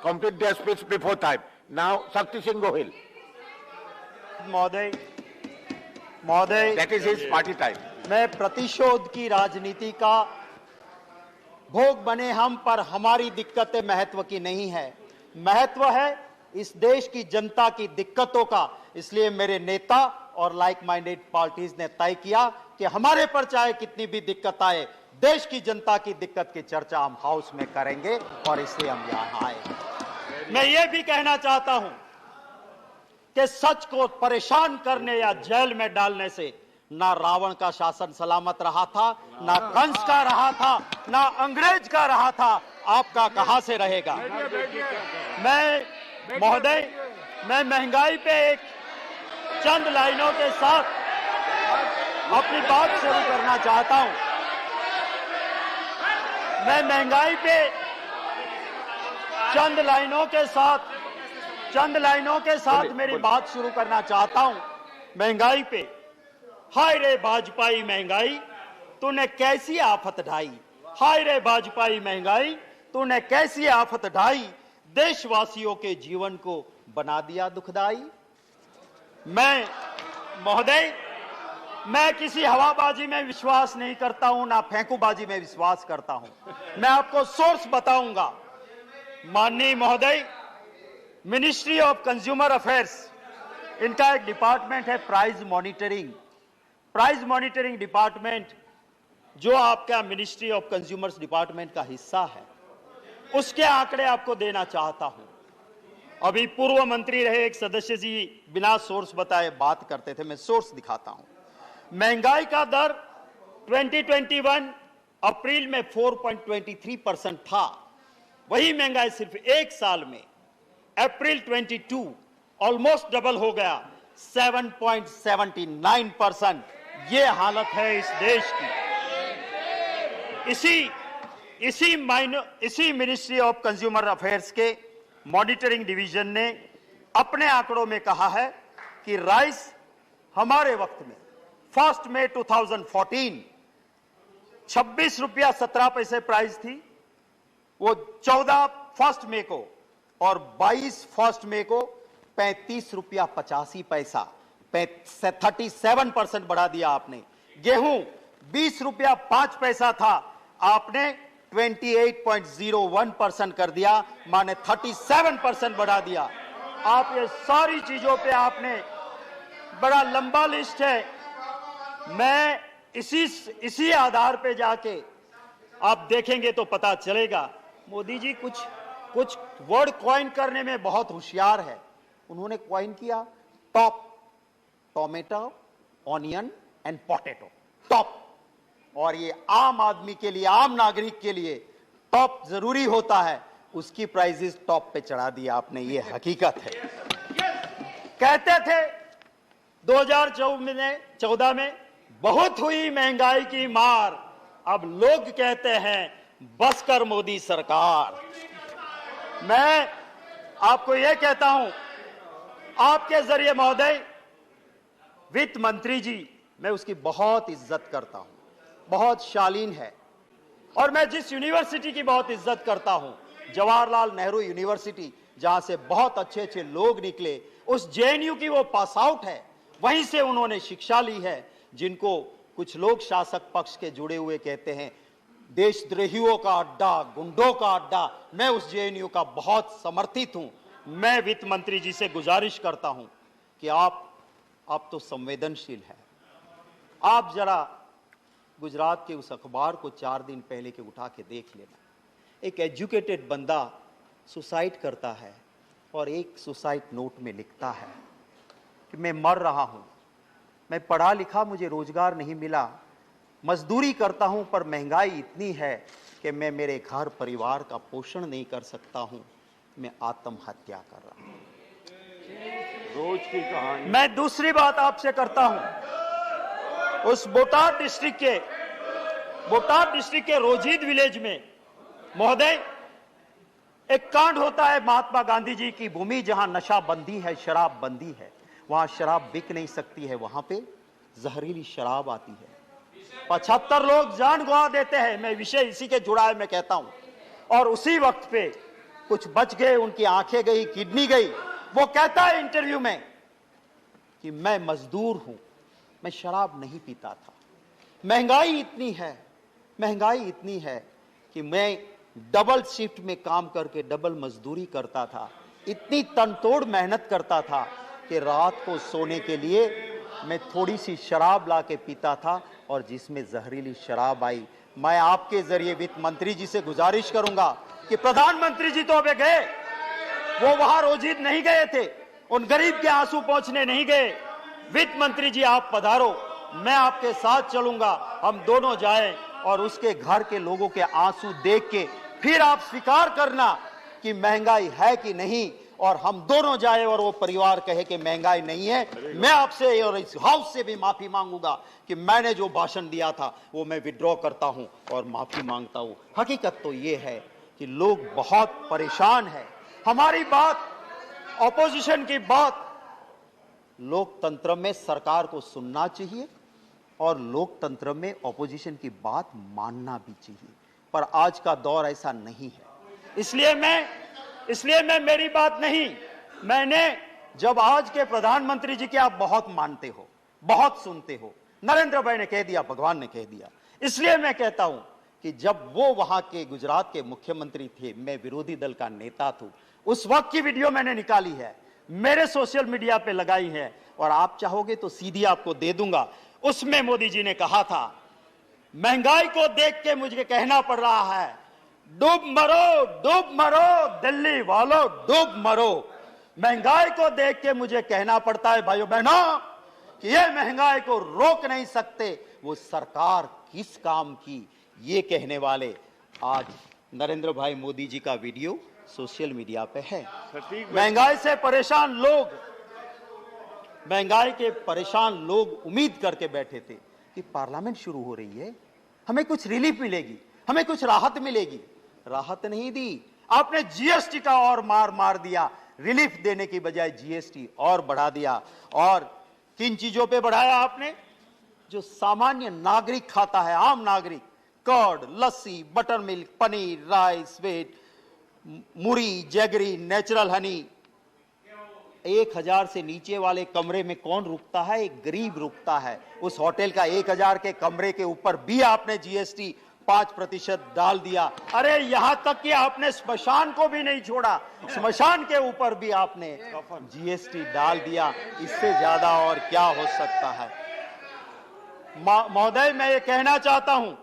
complete their speech before time. Now, Shakti Singh Gohil. महोदय, That is his party time. मैं प्रतिशोध की राजनीति का भोग बने हम, पर हमारी दिक्कतें महत्व की नहीं है। महत्व है इस देश की जनता की दिक्कतों का। इसलिए मेरे नेता और लाइक माइंडेड पार्टीज ने तय किया कि हमारे पर चाहे कितनी भी दिक्कत आए, देश की जनता की दिक्कत की चर्चा हम हाउस में करेंगे, और इसलिए हम यहां आए। मैं ये भी कहना चाहता हूं कि सच को परेशान करने या जेल में डालने से ना रावण का शासन सलामत रहा था, ना कंस का रहा था, ना अंग्रेज का रहा था। आपका कहां से रहेगा? मैं महोदय, मैं महंगाई पे एक चंद लाइनों के साथ अपनी बात शुरू करना चाहता हूं। मैं महंगाई पे चंद लाइनों के साथ मेरी बात शुरू करना चाहता हूं। महंगाई पे, हाय रे भाजपाई महंगाई, तूने कैसी आफत ढाई। हाय रे भाजपाई महंगाई, तूने कैसी आफत ढाई, देशवासियों के जीवन को बना दिया दुखदाई। मैं महोदय, मैं किसी हवाबाजी में विश्वास नहीं करता हूं, ना फेंकूबाजी में विश्वास करता हूं। मैं आपको सोर्स बताऊंगा। माननीय महोदय, मिनिस्ट्री ऑफ कंज्यूमर अफेयर्स, इनका एक डिपार्टमेंट है price monitoring. Price monitoring department जो आपका मिनिस्ट्री ऑफ कंज्यूमर्स डिपार्टमेंट का हिस्सा है, उसके आंकड़े आपको देना चाहता हूं। अभी पूर्व मंत्री रहे एक सदस्य जी बिना सोर्स बताए बात करते थे, मैं सोर्स दिखाता हूं। महंगाई का दर 2021 अप्रैल में 4.23% था। वही महंगाई सिर्फ एक साल में अप्रैल 22 ऑलमोस्ट डबल हो गया, 7.79%। ये हालत है इस देश की। इसी मिनिस्ट्री ऑफ कंज्यूमर अफेयर्स के मॉनिटरिंग डिवीजन ने अपने आंकड़ों में कहा है कि राइस हमारे वक्त में 1 मई 2014 26 रुपया 17 पैसे प्राइस थी, वो 14 1 मई को और 22 1 मई को 35 रुपया 85 पैसा, 37% बढ़ा दिया आपने। गेहूं 20 रुपया 5 पैसा था, आपने 28.01% कर दिया, माने 37% बढ़ा दिया। आप ये सारी चीजों पे आपने, बड़ा लंबा लिस्ट है। मैं इसी आधार पे जाके आप देखेंगे तो पता चलेगा। मोदी जी कुछ वर्ड कॉइन करने में बहुत होशियार है। उन्होंने कॉइन किया top, tomato, onion and potato, top. और ये आम आदमी के लिए, आम नागरिक के लिए टॉप जरूरी होता है, उसकी प्राइसेस टॉप पे चढ़ा दिया आपने, ये हकीकत है। कहते थे 2014 में बहुत हुई महंगाई की मार, अब लोग कहते हैं बस कर मोदी सरकार। मैं आपको यह कहता हूं, आपके जरिए महोदय, वित्त मंत्री जी, मैं उसकी बहुत इज्जत करता हूं, बहुत शालीन है। और मैं जिस यूनिवर्सिटी की बहुत इज्जत करता हूं, जवाहरलाल नेहरू यूनिवर्सिटी, जहां से बहुत अच्छे अच्छे लोग निकले, उस जेएनयू की वो पास आउट है, वहीं से उन्होंने शिक्षा ली है, जिनको कुछ लोग शासक पक्ष के जुड़े हुए कहते हैं देशद्रोहियों का अड्डा, गुंडों का अड्डा। मैं उस जेएनयू का बहुत समर्थित हूं। मैं वित्त मंत्री जी से गुजारिश करता हूं कि आप तो संवेदनशील है, आप जरा गुजरात के उस अखबार को 4 दिन पहले के उठा के देख लेना। एक एजुकेटेड बंदा सुसाइड करता है और एक सुसाइड नोट में लिखता है कि मैं मर रहा हूं, मैं पढ़ा लिखा, मुझे रोजगार नहीं मिला, मजदूरी करता हूं, पर महंगाई इतनी है कि मैं मेरे घर परिवार का पोषण नहीं कर सकता हूं, मैं आत्महत्या कर रहा हूं। रोज की कहानी। मैं दूसरी बात आपसे करता हूं, उस बोटाड डिस्ट्रिक्ट के रोजीद विलेज में महोदय एक कांड होता है। महात्मा गांधी जी की भूमि, जहां नशा बंदी है, शराब बंदी है, वहां शराब बिक नहीं सकती है, वहां पे जहरीली शराब आती है, 75 लोग जान गंवा देते हैं। मैं विषय इसी के जुड़ा है, मैं कहता हूं। और उसी वक्त पे कुछ बच गए, उनकी आंखें गई, किडनी गई। वो कहता है इंटरव्यू में कि मैं मजदूर हूं, मैं शराब नहीं पीता था। महंगाई इतनी है कि मैं डबल शिफ्ट में काम करके डबल मजदूरी करता था, इतनी तनतोड़ मेहनत करता था कि रात को सोने के लिए मैं थोड़ी सी शराब ला के पीता था, और जिसमें जहरीली शराब आई। मैं आपके जरिए वित्त मंत्री जी से गुजारिश करूंगा कि प्रधानमंत्री जी तो अबे गए, वो वहां रोजीद नहीं गए थे, उन गरीब के आंसू पहुंचने नहीं गए। वित्त मंत्री जी आप पधारो, मैं आपके साथ चलूंगा, हम दोनों जाएं और उसके घर के लोगों के आंसू देख के फिर आप स्वीकार करना कि महंगाई है कि नहीं, और हम दोनों जाए और वो परिवार कहे कि महंगाई नहीं है। मैं आपसे और इस हाउस से भी माफी मांगूंगा कि मैंने जो भाषण दिया था वो मैं विड्रॉ करता हूं और माफी मांगता हूं। हकीकत तो ये है कि लोग बहुत परेशान हैं। हमारी बात, ऑपोजिशन की बात, लोकतंत्र में सरकार को सुनना चाहिए और लोकतंत्र में ऑपोजिशन की बात मानना भी चाहिए, पर आज का दौर ऐसा नहीं है। इसलिए मैं मेरी बात नहीं, मैंने जब आज के प्रधानमंत्री जी के आप बहुत मानते हो, बहुत सुनते हो, नरेंद्र भाई ने कह दिया, भगवान ने कह दिया, इसलिए मैं कहता हूं कि जब वो वहां के गुजरात के मुख्यमंत्री थे, मैं विरोधी दल का नेता था, उस वक्त की वीडियो मैंने निकाली है, मेरे सोशल मीडिया पे लगाई है, और आप चाहोगे तो सीधी आपको दे दूंगा। उसमें मोदी जी ने कहा था, महंगाई को देख के मुझे कहना पड़ रहा है, डूब मरो दिल्ली वालों, डूब मरो। महंगाई को देख के मुझे कहना पड़ता है भाइयों बहनों कि ये महंगाई को रोक नहीं सकते, वो सरकार किस काम की, ये कहने वाले आज नरेंद्र भाई मोदी जी का वीडियो सोशल मीडिया पे है। महंगाई से परेशान लोग, महंगाई के परेशान लोग उम्मीद करके बैठे थे कि पार्लियामेंट शुरू हो रही है, हमें कुछ रिलीफ मिलेगी, हमें कुछ राहत मिलेगी। राहत नहीं दी, आपने जीएसटी का और मार दिया, रिलीफ देने की बजाय जीएसटी और बढ़ा दिया। और किन चीजों पे बढ़ाया आपने? जो सामान्य नागरिक खाता है, आम नागरिक, curd, lassi, butter milk, paneer, rice, wheat, muri, jaggery, natural honey. 1000 से नीचे वाले कमरे में कौन रुकता है? एक गरीब रुकता है। उस होटल का 1000 के कमरे के ऊपर भी आपने जीएसटी 5% डाल दिया। अरे यहां तक कि आपने स्मशान को भी नहीं छोड़ा, स्मशान के ऊपर भी आपने जीएसटी डाल दिया। इससे ज्यादा और क्या हो सकता है? महोदय, मैं ये कहना चाहता हूं,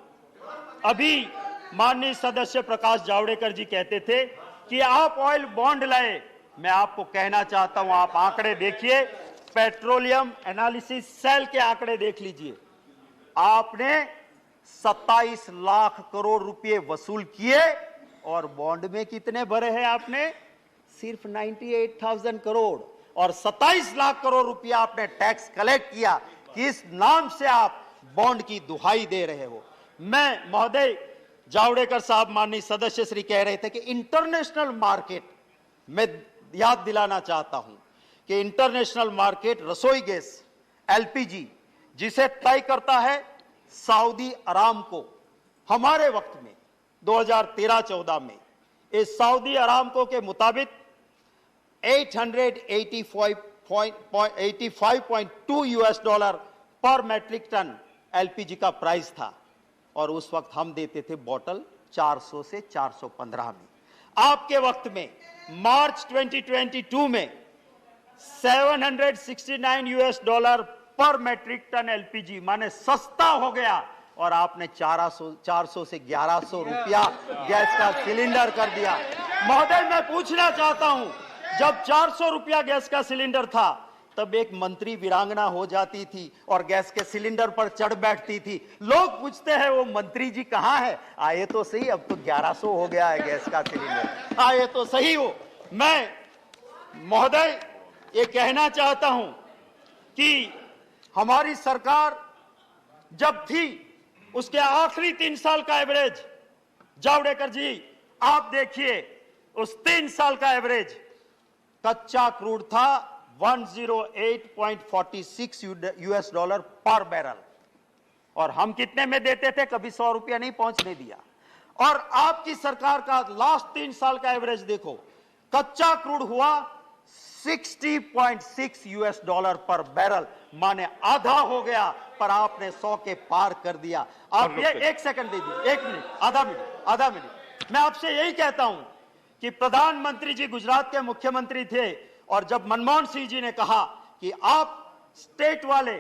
अभी माननीय सदस्य प्रकाश जावड़ेकर जी कहते थे कि आप ऑयल बॉन्ड लाए। मैं आपको कहना चाहता हूं, आप आंकड़े देखिए, पेट्रोलियम एनालिसिस सेल के आंकड़े देख लीजिए। आपने 27 लाख करोड़ रुपए वसूल किए और बॉन्ड में कितने भरे हैं आपने? सिर्फ 98,000 करोड़। और 27 लाख करोड़ रुपया आपने टैक्स कलेक्ट किया। किस नाम से आप बॉन्ड की दुहाई दे रहे हो? मैं महोदय जावड़ेकर साहब, माननीय सदस्य श्री कह रहे थे कि इंटरनेशनल मार्केट, मैं याद दिलाना चाहता हूं कि इंटरनेशनल मार्केट रसोई गैस एलपीजी जिसे तय करता है सऊदी अरामको, हमारे वक्त में 2013-14 में इस सऊदी अरामको के मुताबिक 885.2 यूएस डॉलर पर मैट्रिक टन एलपीजी का प्राइस था, और उस वक्त हम देते थे बॉटल 400 से 415 में। आपके वक्त में मार्च 2022 में 769 यूएस डॉलर पर मैट्रिक टन एलपीजी, माने सस्ता हो गया, और आपने 400 से 1100 रुपया गैस का सिलेंडर कर दिया। महोदय, मैं पूछना चाहता हूं, जब 400 रुपया गैस का सिलेंडर था, तब एक मंत्री वीरांगना हो जाती थी और गैस के सिलेंडर पर चढ़ बैठती थी। लोग पूछते हैं वो मंत्री जी कहां है? आए तो सही, अब तो 1100 हो गया है गैस का सिलेंडर, आए तो सही हो। मैं महोदय ये कहना चाहता हूं कि हमारी सरकार जब थी, उसके आखिरी 3 साल का एवरेज, जावड़ेकर जी आप देखिए, उस 3 साल का एवरेज कच्चा क्रूड था 108.46 यूएस डॉलर पर बैरल, और हम कितने में देते थे? कभी 100 रुपया नहीं पहुंचने दिया। और आपकी सरकार का लास्ट 3 साल का एवरेज देखो, कच्चा क्रूड हुआ 60.6 US डॉलर पर बैरल, माने आधा हो गया, पर आपने 100 के पार कर दिया। आप ये 1 सेकंड दे दीजिए, 1 मिनट, आधा मिनट। मैं आपसे यही कहता हूं कि प्रधानमंत्री जी गुजरात के मुख्यमंत्री थे, और जब मनमोहन सिंह जी ने कहा कि आप स्टेट वाले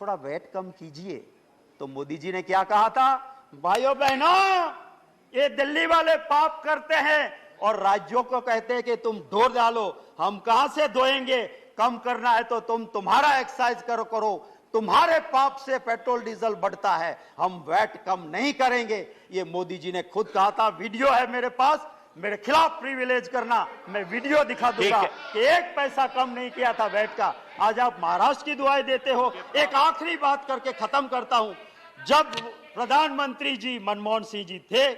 थोड़ा वेट कम कीजिए, तो मोदी जी ने क्या कहा था? भाइयों बहनों, ये दिल्ली वाले पाप करते हैं और राज्यों को कहते हैं कि तुम धो डालो। हम कहां से धोएंगे? कम करना है तो तुम्हारा एक्सरसाइज करो, तुम्हारे पाप से पेट्रोल डीजल बढ़ता है, हम वैट कम नहीं करेंगे। ये मोदी जी ने खुद कहा था, वीडियो है मेरे पास, मेरे खिलाफ प्रिविलेज करना, मैं वीडियो दिखा दूंगा कि 1 पैसा कम नहीं किया था वैट का। आज आप महाराष्ट्र की दुआएं देते हो। एक आखिरी बात करके खत्म करता हूं, जब प्रधानमंत्री जी मनमोहन सिंह जी थे,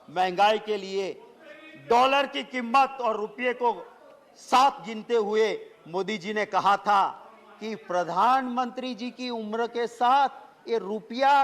महंगाई के लिए डॉलर की कीमत और रुपये को साथ गिनते हुए मोदी जी ने कहा था कि प्रधानमंत्री जी की उम्र के साथ ये रुपया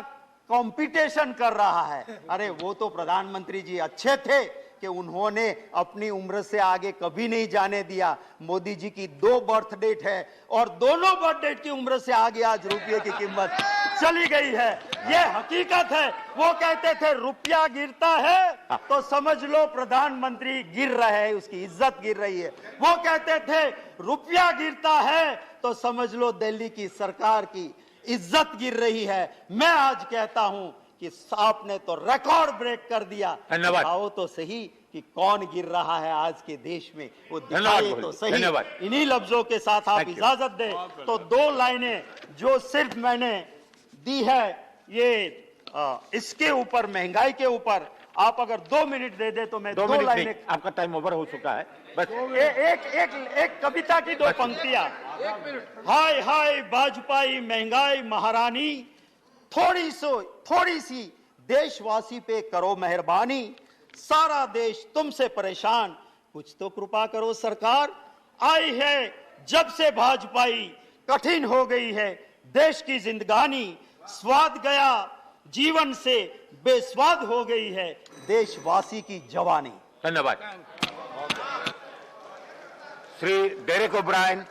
कंपटीशन कर रहा है। अरे वो तो प्रधानमंत्री जी अच्छे थे कि उन्होंने अपनी उम्र से आगे कभी नहीं जाने दिया। मोदी जी की 2 बर्थ डेट है और दोनों बर्थ डेट की उम्र से आगे आज रुपये की कीमत चली गई है। ये हकीकत है। वो कहते थे रुपया गिरता है तो समझ लो प्रधानमंत्री गिर रहे हैं, उसकी इज्जत गिर रही है। वो कहते थे रुपया गिरता है तो समझ लो दिल्ली की सरकार की इज्जत गिर रही है। मैं आज कहता हूं कि आपने तो रिकॉर्ड ब्रेक कर दिया। धन्यवाद। आओ तो सही कि कौन गिर रहा है आज के देश में, वो दिखाए तो सही। इन्हीं लफ्जों के साथ आप इजाजत दें तो 2 लाइनें जो सिर्फ मैंने दी है, ये इसके ऊपर, महंगाई के ऊपर आप अगर 2 मिनट दे दे तो मैं 2 लाइनें। आपका टाइम ओवर हो चुका है, बस एक कविता की 2 पंक्तियां। हाय हाय भाजपाई महंगाई महारानी, थोड़ी सी देशवासी पे करो मेहरबानी, सारा देश तुमसे परेशान, कुछ तो कृपा करो सरकार। आई है जब से भाजपाई कठिन हो गई है देश की जिंदगानी, स्वाद गया जीवन से बेस्वाद हो गई है देशवासी की जवानी। धन्यवाद। Shri Derek O'Brien,